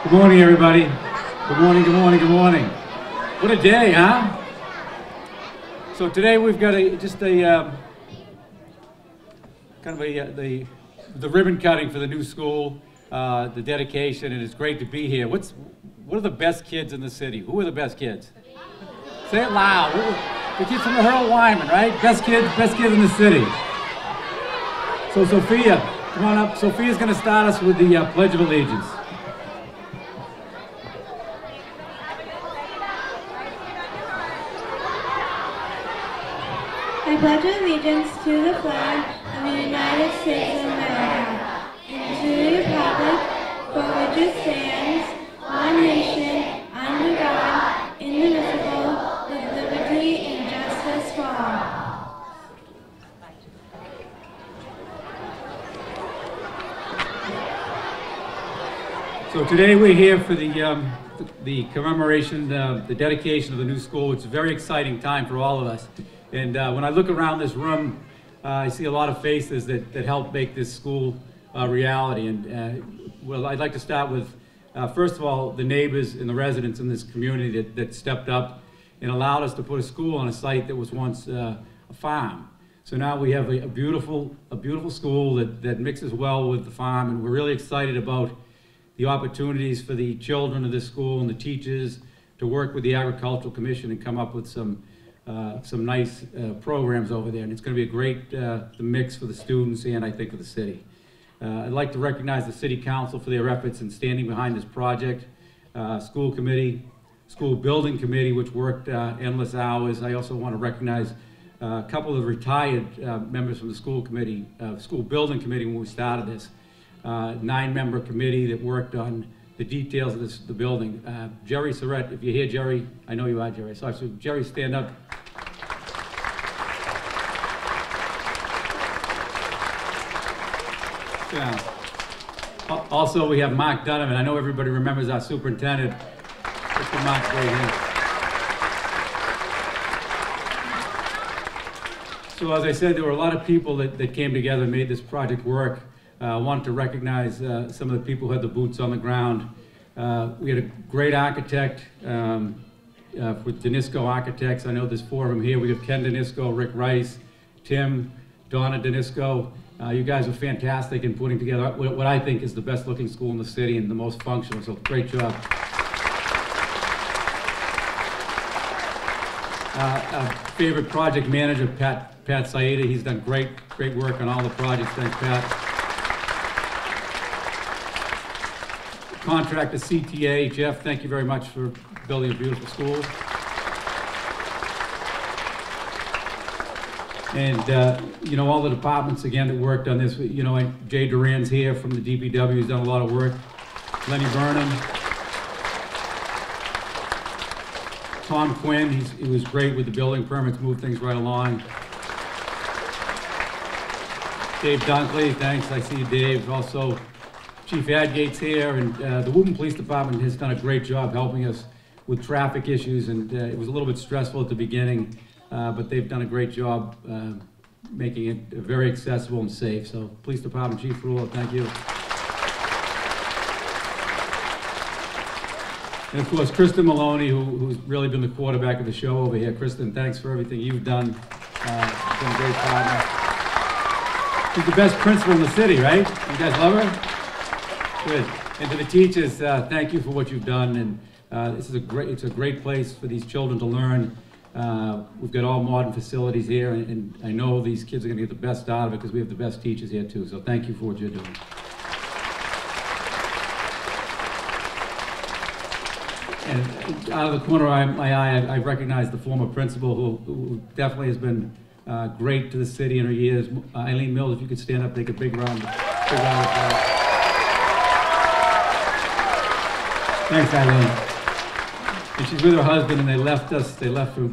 Good morning, everybody. Good morning, good morning, good morning. What a day, huh? So today we've got the ribbon cutting for the new school, the dedication, and it's great to be here. What are the best kids in the city? Who are the best kids? Say it loud. The kids from the Hurld Wyman, right? Best kids in the city. So Sophia, come on up. Sophia's going to start us with the Pledge of Allegiance. I pledge allegiance to the flag of the United States of America and to the republic for which it stands, one nation, under God, indivisible, with liberty and justice for all. So today we're here for the commemoration, the dedication of the new school. It's a very exciting time for all of us. And when I look around this room, I see a lot of faces that helped make this school a reality. And well, I'd like to start with, first of all, the neighbors and the residents in this community that stepped up and allowed us to put a school on a site that was once a farm. So now we have a beautiful school that mixes well with the farm, and we're really excited about the opportunities for the children of this school and the teachers to work with the Agricultural Commission and come up with some nice programs over there, and it's going to be a great mix for the students and I think for the city. I'd like to recognize the City Council for their efforts in standing behind this project, school committee, school building committee, which worked endless hours. I also want to recognize a couple of retired members from the school committee, school building committee when we started this, 9-member committee that worked on the details of the building. Jerry Surratt, if you're here, Jerry, I know you are, Jerry. So Jerry, stand up. Yeah. Also, we have Mark Donovan. I know everybody remembers our superintendent. Mr. Mark's right here. So as I said, there were a lot of people that came together and made this project work. I wanted to recognize some of the people who had the boots on the ground. We had a great architect with Danisco Architects. I know there's 4 of them here. We have Ken Danisco, Rick Rice, Tim, Donna Danisco. You guys are fantastic in putting together what I think is the best looking school in the city and the most functional, so great job. Our favorite project manager, Pat Saida, he's done great work on all the projects. Thanks, Pat. Contractor CTA, Jeff, thank you very much for building a beautiful school. And, you know, all the departments, again, that worked on this, you know, Jay Duran's here from the DPW, he's done a lot of work. Lenny Vernon. Tom Quinn, he was great with the building permits, moved things right along. Dave Dunkley, thanks, I see you, Dave. Also, Chief Adgate's here, and the Woburn Police Department has done a great job helping us with traffic issues, and it was a little bit stressful at the beginning, but they've done a great job making it very accessible and safe. So, Police Department, Chief Rule, thank you. And of course, Kristen Maloney, who's really been the quarterback of the show over here. Kristen, thanks for everything you've done. You've been a great partner. She's the best principal in the city, right? You guys love her? Good. And to the teachers, thank you for what you've done. And it's a great place for these children to learn. We've got all modern facilities here, and I know these kids are going to get the best out of it because we have the best teachers here too. So thank you for what you're doing. And out of the corner of my eye, I recognize the former principal who definitely has been great to the city in her years. Eileen Mills, if you could stand up, take a big round of applause. Thanks, Eileen. And she's with her husband, and they left us. They left for,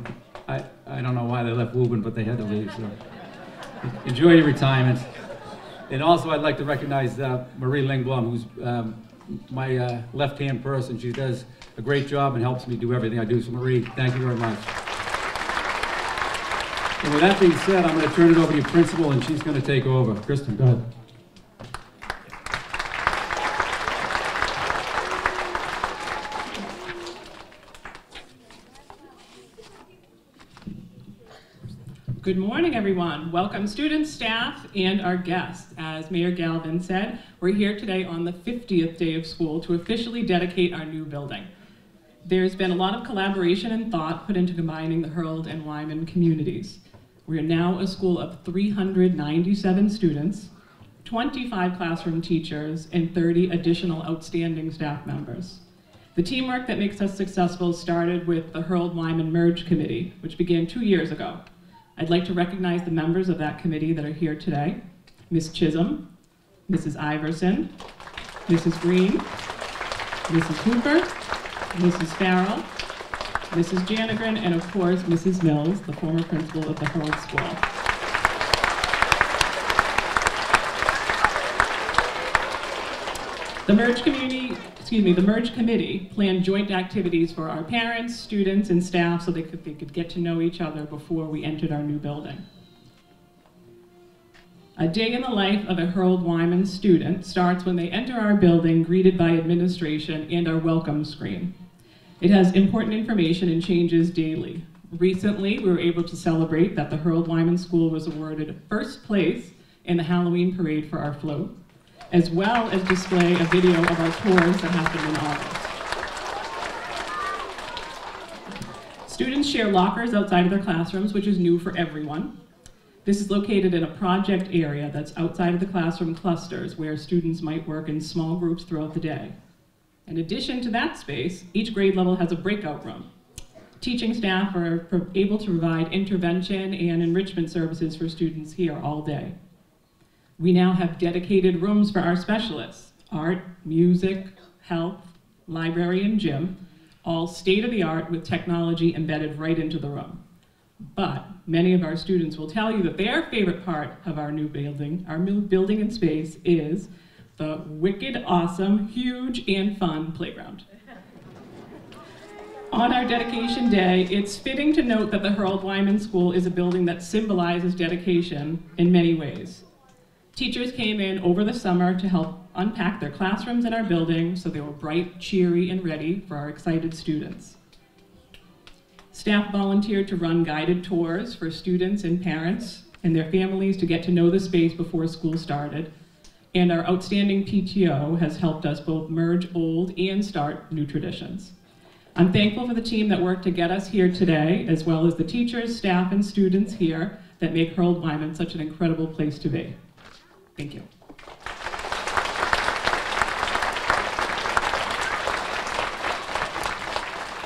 I don't know why they left Woburn, but they had to leave. So enjoy your retirement. And also, I'd like to recognize Marie Lingblom, who's my left-hand person. She does a great job and helps me do everything I do. So Marie, thank you very much. And with that being said, I'm going to turn it over to your principal, and she's going to take over. Kristen, go ahead. Good morning, everyone. Welcome students, staff, and our guests. As Mayor Galvin said, we're here today on the 50th day of school to officially dedicate our new building. There's been a lot of collaboration and thought put into combining the Hurld and Wyman communities. We are now a school of 397 students, 25 classroom teachers, and 30 additional outstanding staff members. The teamwork that makes us successful started with the Hurld Wyman Merge Committee, which began 2 years ago. I'd like to recognize the members of that committee that are here today. Ms. Chisholm, Mrs. Iverson, Mrs. Green, Mrs. Hooper, Mrs. Farrell, Mrs. Janegrin, and of course, Mrs. Mills, the former principal of the Hurld School. The Merge Committee planned joint activities for our parents, students, and staff so they could get to know each other before we entered our new building. A day in the life of a Hurld Wyman student starts when they enter our building, greeted by administration and our welcome screen. It has important information and changes daily. Recently, we were able to celebrate that the Hurld Wyman School was awarded first place in the Halloween parade for our float, as well as display a video of our tours that happened in August. Students share lockers outside of their classrooms, which is new for everyone. This is located in a project area that's outside of the classroom clusters where students might work in small groups throughout the day. In addition to that space, each grade level has a breakout room. Teaching staff are able to provide intervention and enrichment services for students here all day. We now have dedicated rooms for our specialists: art, music, health, library, and gym, all state-of-the-art with technology embedded right into the room. But many of our students will tell you that their favorite part of our new building and space, is the wicked, awesome, huge, and fun playground. On our dedication day, it's fitting to note that the Hurld Wyman School is a building that symbolizes dedication in many ways. Teachers came in over the summer to help unpack their classrooms in our building so they were bright, cheery, and ready for our excited students. Staff volunteered to run guided tours for students and parents and their families to get to know the space before school started. And our outstanding PTO has helped us both merge old and start new traditions. I'm thankful for the team that worked to get us here today, as well as the teachers, staff, and students here that make Hurld Wyman such an incredible place to be. Thank you.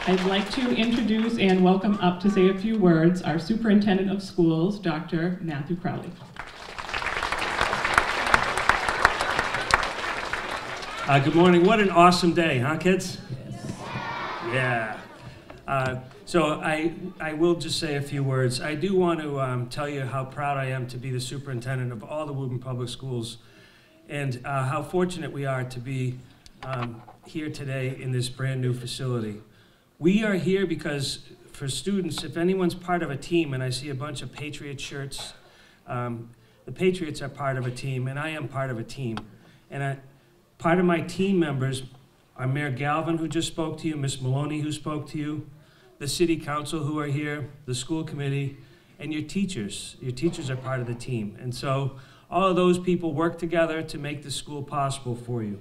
I'd like to introduce and welcome up to say a few words our Superintendent of Schools, Dr. Matthew Crowley. Good morning. What an awesome day, huh, kids? Yes. Yeah. So I will just say a few words. I do want to tell you how proud I am to be the superintendent of all the Woburn Public Schools, and how fortunate we are to be here today in this brand new facility. We are here because for students, if anyone's part of a team, and I see a bunch of Patriot shirts, the Patriots are part of a team, and I am part of a team. And part of my team members are Mayor Galvin, who just spoke to you, Ms. Maloney, who spoke to you, the city council who are here, the school committee, and your teachers. Your teachers are part of the team. And so all of those people work together to make the school possible for you.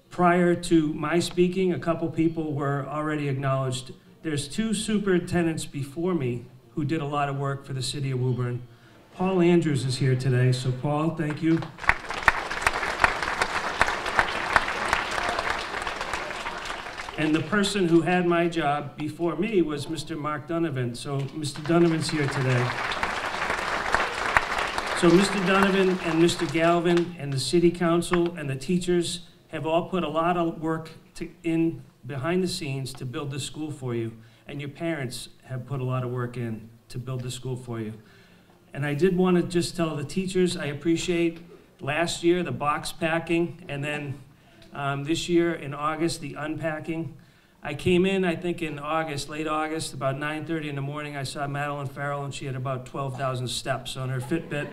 Prior to my speaking, a couple people were already acknowledged. There's two superintendents before me who did a lot of work for the city of Woburn. Paul Andrews is here today, so Paul, thank you. And the person who had my job before me was Mr. Mark Donovan. So Mr. Donovan's here today. So Mr. Donovan and Mr. Galvin and the city council and the teachers have all put a lot of work in behind the scenes to build this school for you. And your parents have put a lot of work in to build the school for you. And I did want to just tell the teachers I appreciate last year the box packing, and then this year in August, the unpacking. I came in, I think in August, late August, about 9:30 in the morning, I saw Madeline Farrell, and she had about 12,000 steps on her Fitbit.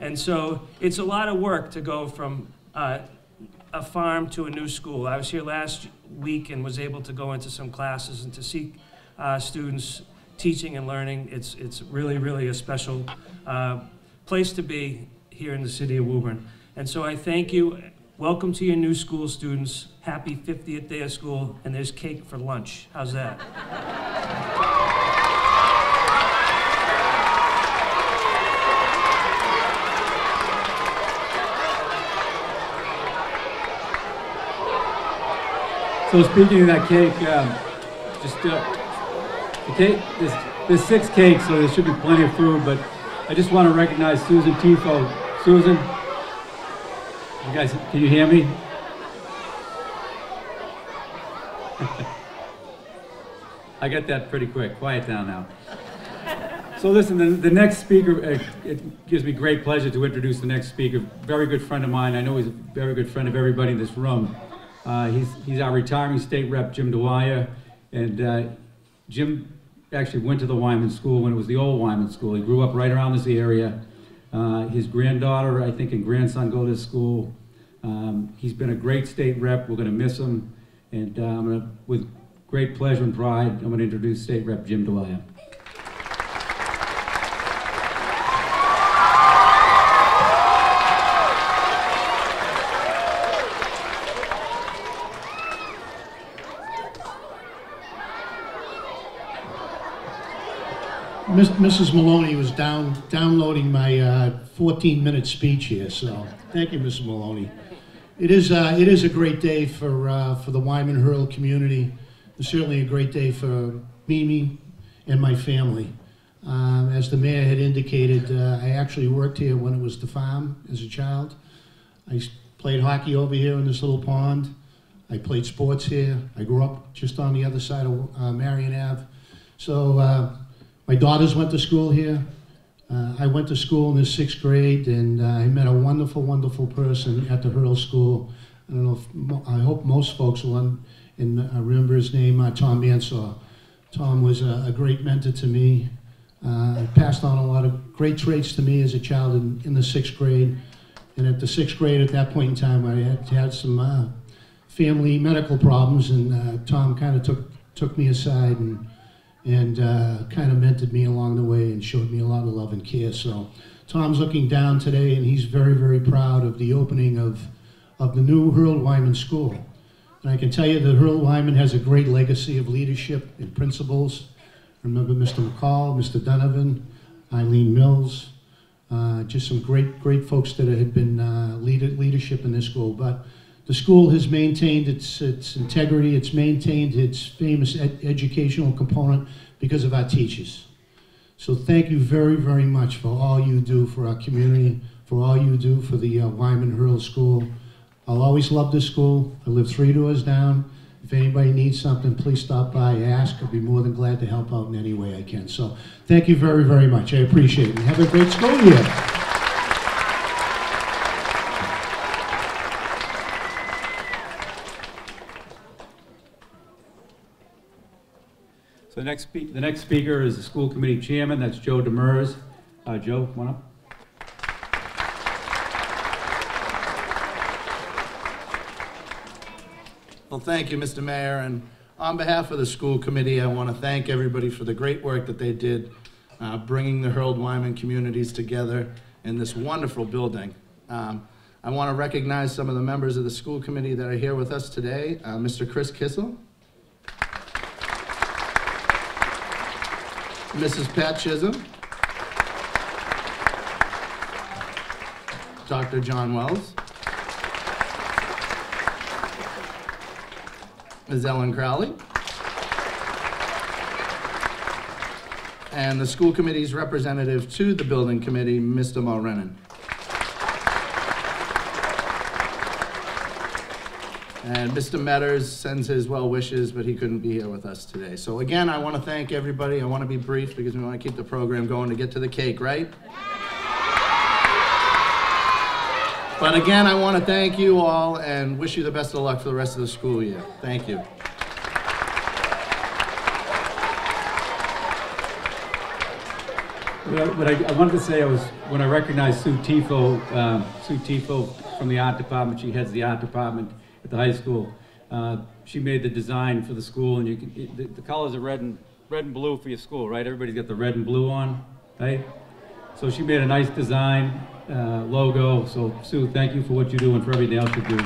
And so it's a lot of work to go from a farm to a new school. I was here last week and was able to go into some classes and to see students teaching and learning. It's really, really a special place to be here in the city of Woburn. And so I thank you. Welcome to your new school, students. Happy 50th day of school, and there's cake for lunch. How's that? So speaking of that cake, the cake, there's 6 cakes, so there should be plenty of food, but I just want to recognize Susan Tifo. Susan, you guys, can you hear me? I got that pretty quick. Quiet down now. So listen, the next speaker, it gives me great pleasure to introduce the next speaker. Very good friend of mine. I know he's a very good friend of everybody in this room. He's our retiring state rep, Jim Dwyer, and Jim actually went to the Wyman School when it was the old Wyman School. He grew up right around this area. His granddaughter, I think, and grandson go to school. He's been a great state rep. We're going to miss him, and with great pleasure and pride, I'm going to introduce State Rep Jim Dwyer. Mrs. Maloney was downloading my 14-minute speech here, so thank you, Mrs. Maloney. It is a great day for the Wyman Hurld community. It's certainly a great day for Mimi and my family. As the mayor had indicated, I actually worked here when it was the farm as a child. I played hockey over here in this little pond. I played sports here. I grew up just on the other side of Marion Ave. So my daughters went to school here. I went to school in the 6th grade, and I met a wonderful, wonderful person at the Hurld School. I don't know if, I hope most folks will remember his name, Tom Mansour. Tom was a great mentor to me. Passed on a lot of great traits to me as a child in the 6th grade. And at the 6th grade, at that point in time, I had some family medical problems, and Tom kind of took me aside and kind of mentored me along the way and showed me a lot of love and care. So Tom's looking down today, and he's very, very proud of the opening of the new Hurld Wyman School. And I can tell you that Hurld Wyman has a great legacy of leadership and principles. Remember Mr. McCall, Mr. Donovan, Eileen Mills, just some great folks that had been leadership in this school. But the school has maintained its integrity. It's maintained its famous educational component because of our teachers. So thank you very, very much for all you do for our community, for all you do for the Wyman Hurld School. I'll always love this school. I live 3 doors down. If anybody needs something, please stop by, ask. I'll be more than glad to help out in any way I can. So thank you very, very much. I appreciate it. And have a great school year. So the next speaker is the school committee chairman. That's Joe Demers. Joe, come on up. Well, thank you, Mr. Mayor, and on behalf of the school committee, I want to thank everybody for the great work that they did bringing the Hurld Wyman communities together in this wonderful building. I want to recognize some of the members of the school committee that are here with us today. Mr. Chris Kissel, Mrs. Pat Chisholm, Dr. John Wells, Ms. Ellen Crowley, and the school committee's representative to the building committee, Mr. Mulrennan. And Mr. Metters sends his well wishes, but he couldn't be here with us today. So again, I want to thank everybody. I want to be brief because we want to keep the program going to get to the cake, right? But again, I want to thank you all and wish you the best of luck for the rest of the school year. Thank you. What I wanted to say was when I recognized Sue Tifo from the art department. She heads the art department at the high school. She made the design for the school, and the colors are red and red and blue for your school, right? Everybody's got the red and blue on, right? So she made a nice design, logo. So Sue, thank you for what you do and for everything else you do.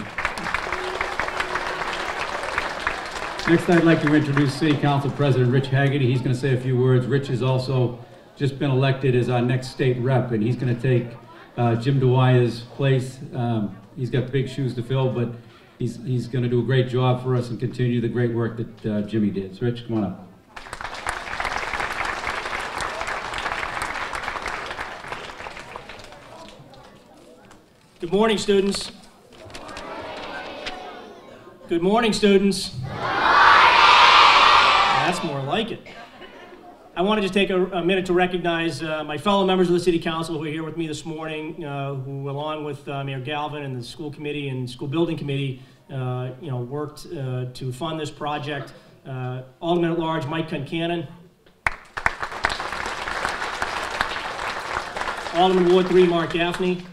Next, I'd like to introduce City Council President Rich Haggerty. He's going to say a few words. Rich has also just been elected as our next state rep, and he's going to take Jim Dwyer's place. He's got big shoes to fill, but he's going to do a great job for us and continue the great work that Jimmy did. So Rich, come on up. Good morning, students. Good morning, students. That's more like it. I want to just take a minute to recognize my fellow members of the City Council who are here with me this morning, who, along with Mayor Galvin and the school committee and school building committee, worked to fund this project. Alderman at Large Mike Concannon, Alderman Ward 3 Mark Gaffney,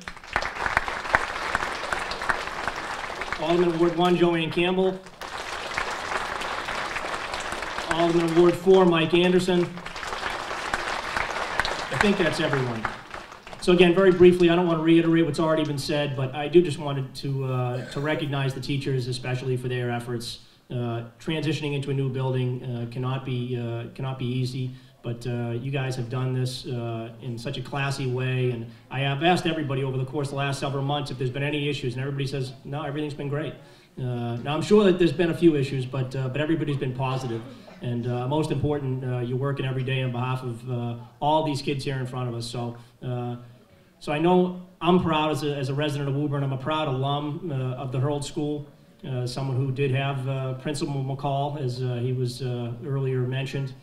Alderman Ward 1 Joanne Campbell, Alderman Ward 4 Mike Anderson. I think that's everyone. So again, very briefly, I don't want to reiterate what's already been said, but I do just wanted to recognize the teachers, especially for their efforts. Transitioning into a new building cannot be easy, but you guys have done this in such a classy way, and I have asked everybody over the course of the last several months if there's been any issues, and everybody says, no, everything's been great. Now I'm sure that there's been a few issues, but everybody's been positive. And most important, you're working every day on behalf of all these kids here in front of us. So I know I'm proud as a resident of Woburn. I'm a proud alum of the Hurld School, someone who did have Principal McCall, as he was earlier mentioned.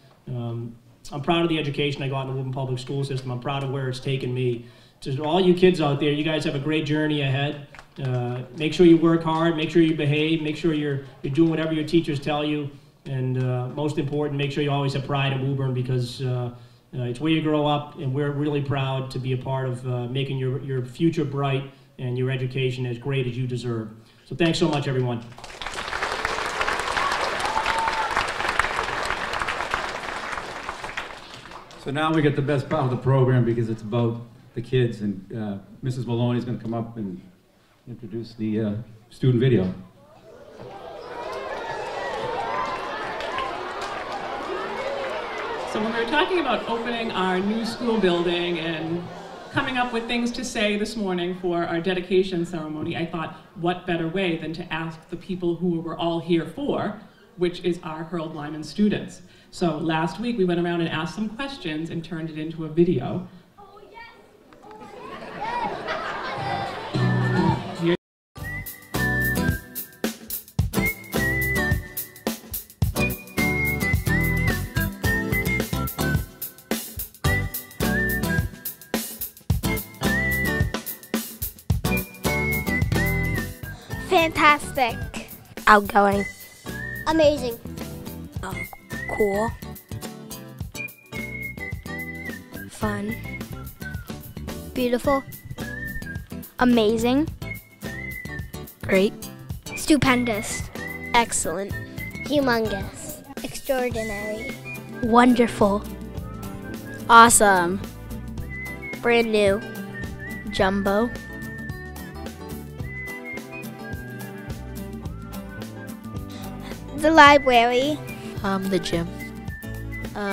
I'm proud of the education I got in the Woburn Public School System. I'm proud of where it's taken me. To all you kids out there, you guys have a great journey ahead. Make sure you work hard, make sure you behave, make sure you're doing whatever your teachers tell you. And most important, make sure you always have pride in Woburn, because it's where you grow up, and we're really proud to be a part of making your future bright and your education as great as you deserve. So thanks so much, everyone. So now we get the best part of the program, because it's about the kids, and Mrs. Maloney is going to come up and introduce the student video. So when we were talking about opening our new school building and coming up with things to say this morning for our dedication ceremony, I thought, what better way than to ask the people who we're all here for, which is our Hurld Wyman students. So last week we went around and asked some questions and turned it into a video. Oh, yes. Fantastic. Outgoing. Amazing. Cool. Fun. Beautiful. Amazing. Great. Stupendous. Excellent. Humongous. Extraordinary. Wonderful. Awesome. Brand new. Jumbo. The library. The gym.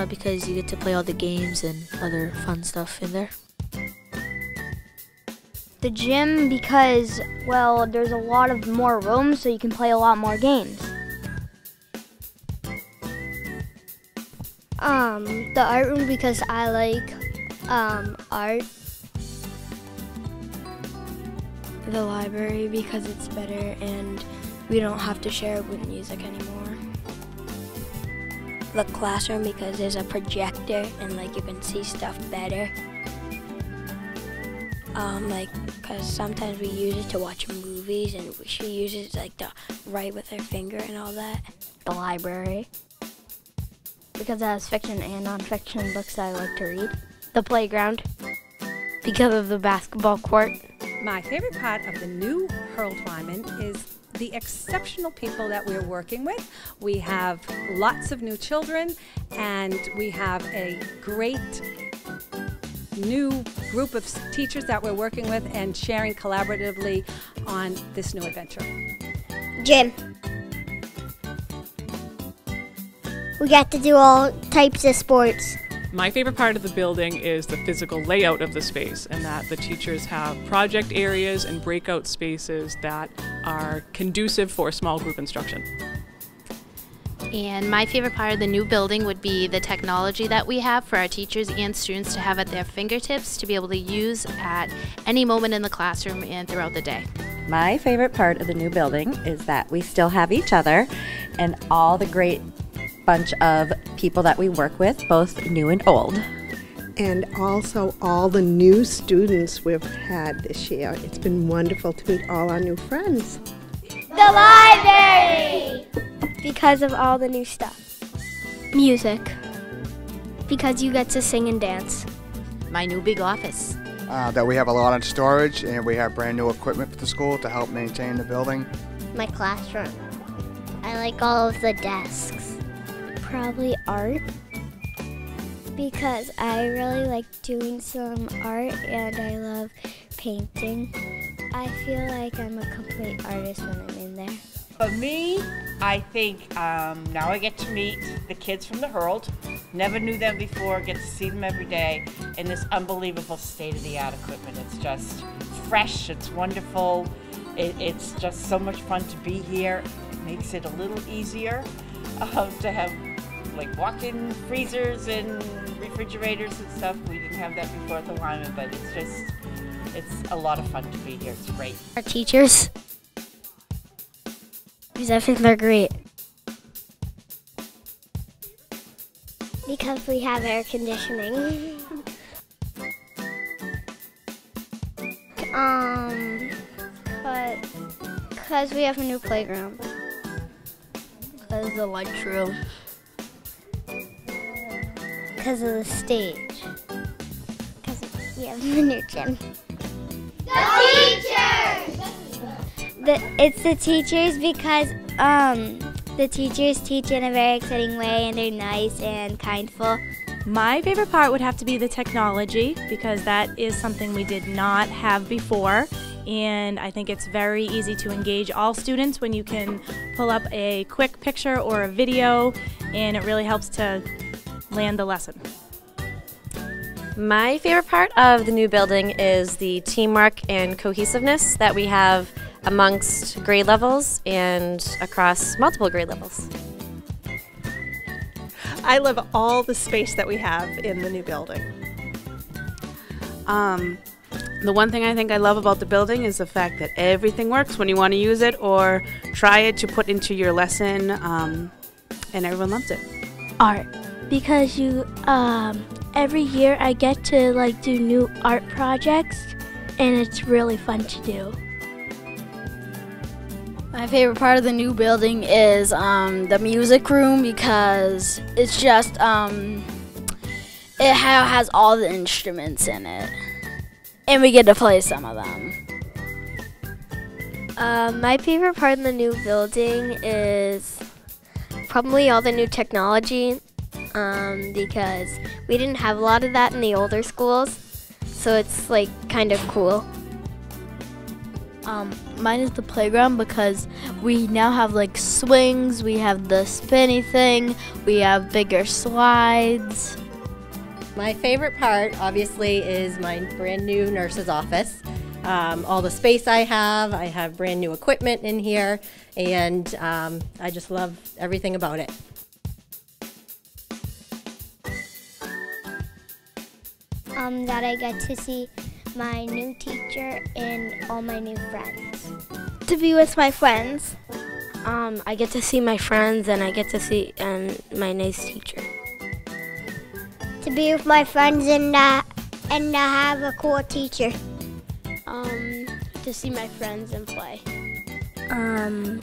Because you get to play all the games and other fun stuff in there. The gym because, well, there's a lot of more rooms, so you can play a lot more games. The art room because I like art. The library because it's better and we don't have to share it with music anymore. The classroom because there's a projector and you can see stuff better. Because sometimes we use it to watch movies and she uses to write with her finger and all that. The library because it has fiction and non-fiction books that I like to read. The playground because of the basketball court. My favorite part of the new Hurld Wyman is the exceptional people that we're working with. We have lots of new children, and we have a great new group of teachers that we're working with and sharing collaboratively on this new adventure. Gym. We got to do all types of sports. My favorite part of the building is the physical layout of the space, and that the teachers have project areas and breakout spaces that are conducive for small group instruction. And my favorite part of the new building would be the technology that we have for our teachers and students to have at their fingertips to be able to use at any moment in the classroom and throughout the day. My favorite part of the new building is that we still have each other and all the great bunch of people that we work with, both new and old. And also all the new students we've had this year. It's been wonderful to meet all our new friends. The library! Because of all the new stuff. Music. Because you get to sing and dance. My new big office. That we have a lot of storage and we have brand new equipment for the school to help maintain the building. My classroom. I like all of the desks. Probably art, because I really like doing some art and I love painting. I feel like I'm a complete artist when I'm in there. For me, I think now I get to meet the kids from the Hurld. Never knew them before, get to see them every day in this unbelievable state-of-the-art equipment. It's just fresh, it's wonderful, it's just so much fun to be here. It makes it a little easier to have like walk-in freezers and refrigerators and stuff. We didn't have that before at the Wyman, but it's a lot of fun to be here. It's great. Our teachers, because I think they're great. Because we have air conditioning. Because we have a new playground. Because the lunchroom. Because of the stage. Because we have the new gym. The teachers! It's the teachers because the teachers teach in a very exciting way and they're nice and kindful. My favorite part would have to be the technology, because that is something we did not have before, and I think it's very easy to engage all students when you can pull up a quick picture or a video, and it really helps to land the lesson. My favorite part of the new building is the teamwork and cohesiveness that we have amongst grade levels and across multiple grade levels. I love all the space that we have in the new building. The one thing I think I love about the building is the fact that everything works when you want to use it or try it to put into your lesson, and everyone loves it. Art, because you every year I get to do new art projects, and it's really fun to do. My favorite part of the new building is the music room, because it's just it has all the instruments in it, and we get to play some of them. My favorite part of the new building is probably all the new technology, because we didn't have a lot of that in the older schools, so it's kind of cool. Mine is the playground, because we now have swings, we have the spinny thing, we have bigger slides. My favorite part, obviously, is my brand new nurse's office. All the space I have brand new equipment in here, and I just love everything about it. That I get to see my new teacher and all my new friends. To be with my friends. I get to see my friends, and I get to see my nice teacher. To be with my friends and have a cool teacher. To see my friends and play.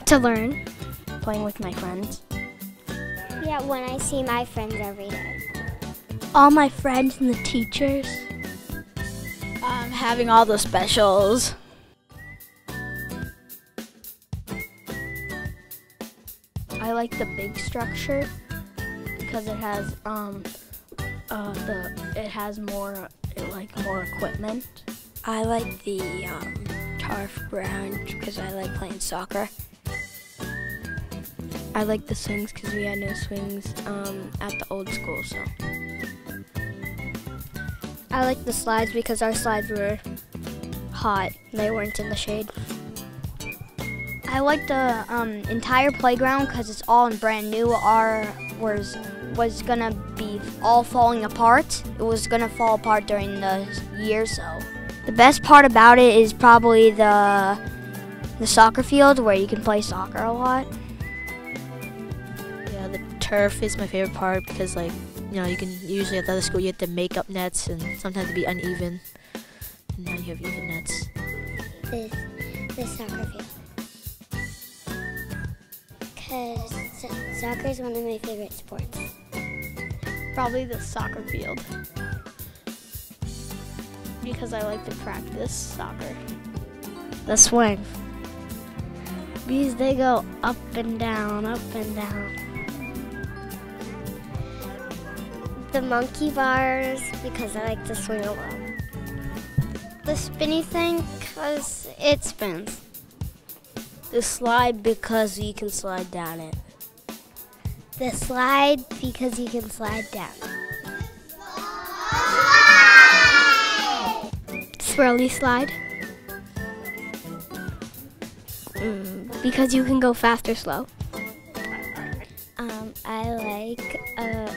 To learn. Playing with my friends. Yeah, when I see my friends every day. All my friends and the teachers. Having all the specials. like the big structure because it has more equipment. I like the turf ground because I like playing soccer. I like the swings because we had no swings at the old school, so. I like the slides because our slides were hot. They weren't in the shade. I like the entire playground because it's all brand new. Our was gonna be all falling apart. It was gonna fall apart during the year, so. The best part about it is probably the soccer field where you can play soccer a lot. Yeah, the turf is my favorite part because, like, you know, you can usually at the other school you have to make up nets and sometimes it'd be uneven. And now you have even nets. The soccer field. Because soccer is one of my favorite sports. Probably the soccer field. Because I like to practice soccer. The swing. Because they go up and down, up and down. The monkey bars, because I like to swing a lot. The spinny thing, because it spins. The slide, because you can slide down it. The slide, because you can slide down. Swirly slide. Because you can go fast or slow. I like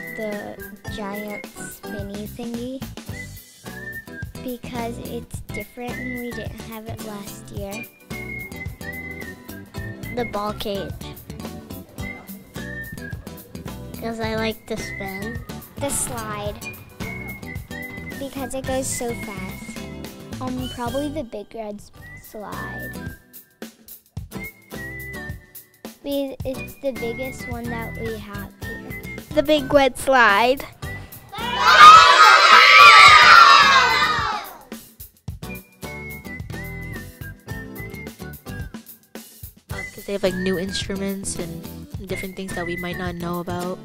the giant spinny thingy because it's different and we didn't have it last year. The ball cage. Because I like to spin. The slide. Because it goes so fast. Probably the big red slide. It's the biggest one that we have here. The big red slide. Because they have like new instruments and different things that we might not know about.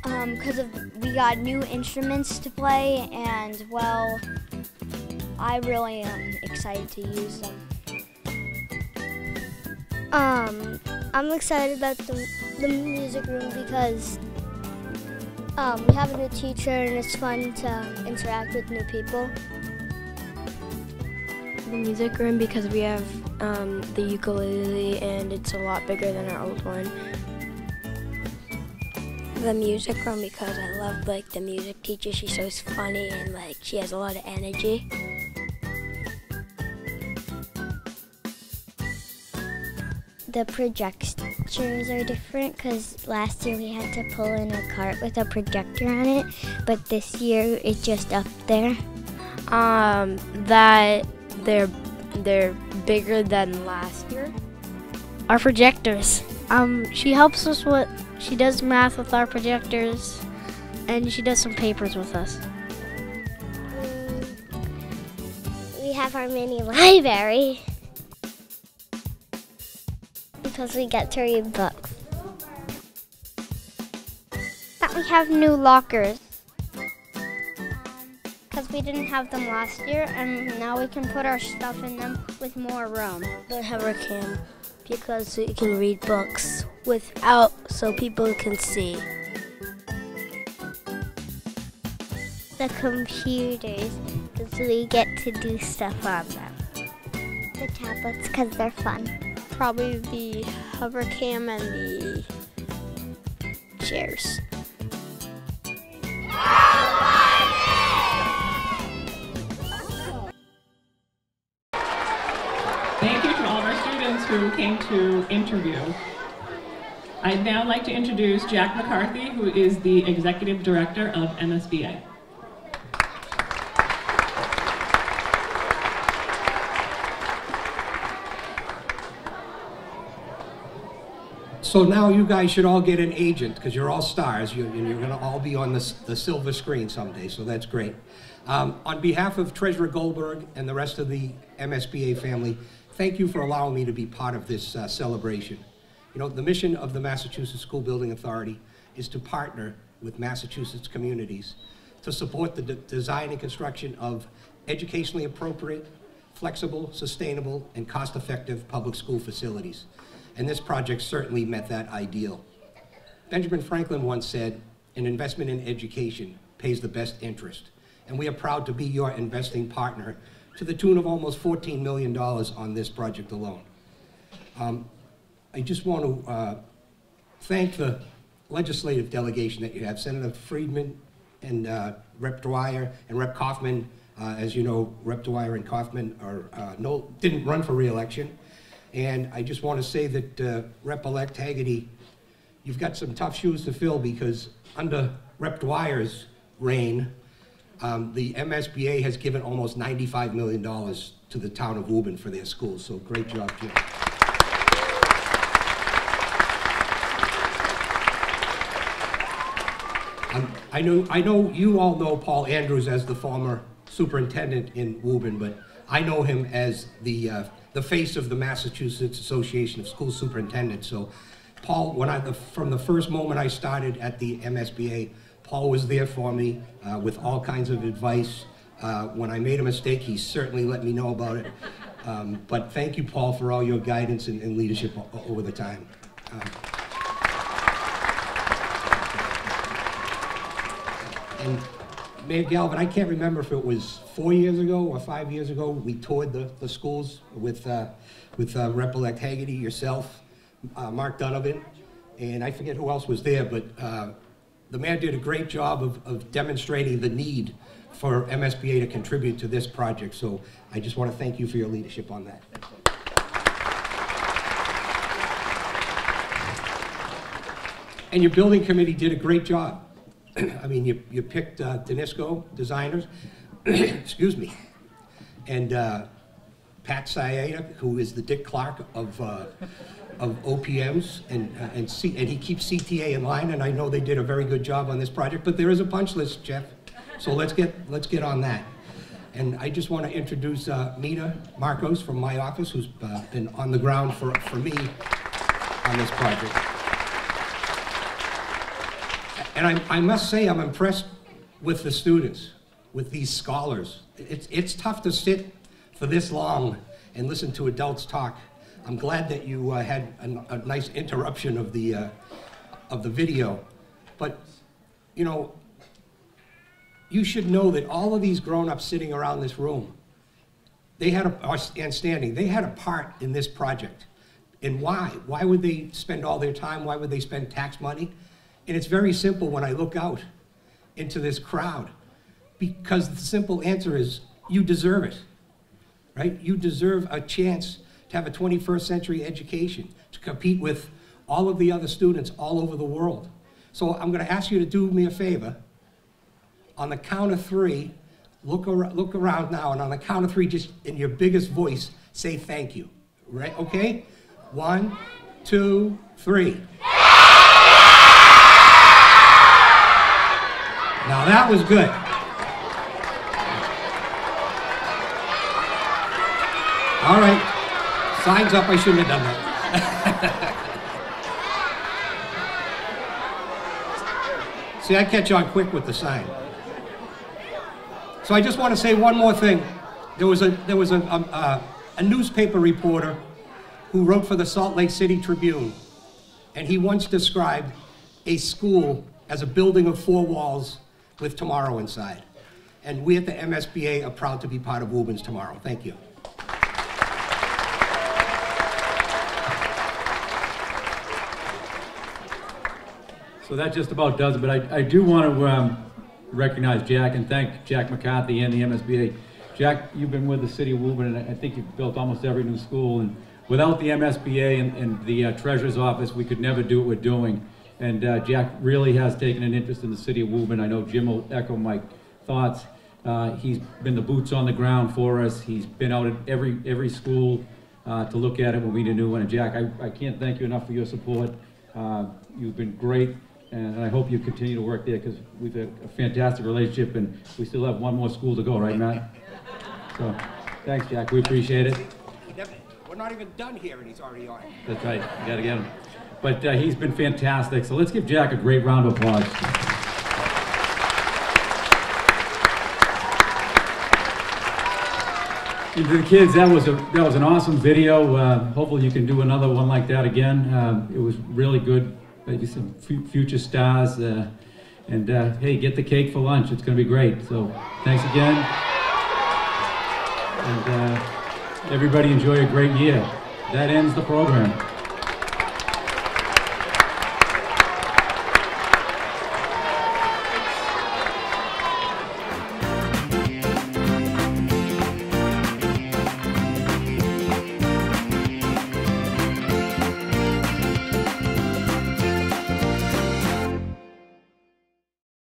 Because we got new instruments to play, and well, I really am excited to use them. I'm excited about the music room because we have a new teacher and it's fun to interact with new people. The music room because we have the ukulele and it's a lot bigger than our old one. The music room because I love like the music teacher. She's so funny and like she has a lot of energy. The projectors are different because last year we had to pull in a cart with a projector on it, but this year it's just up there. That they're bigger than last year. Our projectors. She helps us with, she does math with our projectors, and she does some papers with us. We have our mini library. Because we get to read books. That we have new lockers. Because we didn't have them last year, and now we can put our stuff in them with more room. The Haggerty, because we can read books without, so people can see. The computers, because we get to do stuff on them. The tablets, because they're fun. Probably the hover cam and the chairs. Thank you to all of our students who came to interview. I'd now like to introduce Jack McCarthy, who is the Executive Director of MSBA. So now you guys should all get an agent because you're all stars and you're going to all be on the silver screen someday, so that's great. On behalf of Treasurer Goldberg and the rest of the MSBA family, thank you for allowing me to be part of this celebration. You know, the mission of the Massachusetts School Building Authority is to partner with Massachusetts communities to support the design and construction of educationally appropriate, flexible, sustainable, and cost-effective public school facilities. And this project certainly met that ideal. Benjamin Franklin once said, "An investment in education pays the best interest." And we are proud to be your investing partner to the tune of almost $14 million on this project alone. I just want to thank the legislative delegation that you have, Senator Friedman and Rep. Dwyer and Rep. Kaufman. As you know, Rep. Dwyer and Kaufman didn't run for re-election. And I just want to say that Rep-elect Haggerty, you've got some tough shoes to fill, because under Rep. Dwyer's reign, the MSBA has given almost $95 million to the town of Woburn for their schools. So great job, Jim. I know you all know Paul Andrews as the former superintendent in Woburn, but I know him as the face of the Massachusetts Association of School Superintendents. So Paul, from the first moment I started at the MSBA, Paul was there for me with all kinds of advice. When I made a mistake, he certainly let me know about it. But thank you, Paul, for all your guidance and leadership over the time. And Mayor Galvin, I can't remember if it was 4 years ago or 5 years ago, we toured the schools with Rep-elect Haggerty, yourself, Mark Donovan, and I forget who else was there, but the mayor did a great job of demonstrating the need for MSBA to contribute to this project. So I just want to thank you for your leadership on that. And your building committee did a great job. I mean, you picked Danisco designers, excuse me, and Pat Sayeda, who is the Dick Clark of OPMs, and he keeps CTA in line, and I know they did a very good job on this project. But there is a punch list, Jeff, so let's get on that. And I just want to introduce Mina Marcos from my office, who's been on the ground for me on this project. And I must say, I'm impressed with the students, with these scholars. It's tough to sit for this long and listen to adults talk. I'm glad that you had a nice interruption of the video. But, you know, you should know that all of these grown-ups sitting around this room, they had they had a part in this project. And why? Why would they spend all their time? Why would they spend tax money? And it's very simple when I look out into this crowd, because the simple answer is you deserve it, right? You deserve a chance to have a 21st century education, to compete with all of the other students all over the world. So I'm going to ask you to do me a favor. On the count of three, look around now, and on the count of three, just in your biggest voice, say thank you, right? Okay? 1, 2, 3. Now that was good. All right, signs up, I shouldn't have done that. See, I catch on quick with the sign. So I just want to say one more thing. There was a newspaper reporter who wrote for the Salt Lake City Tribune, and he once described a school as a building of 4 walls with tomorrow inside. And we at the MSBA are proud to be part of Woburn's tomorrow. Thank you. So that just about does it, but I do want to recognize Jack and thank Jack McCarthy and the MSBA. Jack, you've been with the city of Woburn, and I think you've built almost every new school, and without the MSBA and the Treasurer's Office, we could never do what we're doing. And Jack really has taken an interest in the city of Woburn. I know Jim will echo my thoughts. He's been the boots on the ground for us. He's been out at every school to look at it when we did a new one. And Jack, I can't thank you enough for your support. You've been great, and I hope you continue to work there, because we've had a fantastic relationship, and we still have one more school to go, right, Matt? So, thanks, Jack. We appreciate it. not even done here and he's already on. That's right, you gotta get him. But he's been fantastic, so let's give Jack a great round of applause. And to the kids, that was an awesome video. Hopefully you can do another one like that again. It was really good. Maybe some future stars. And hey, get the cake for lunch. It's going to be great. So thanks again. And everybody enjoy a great year. That ends the program.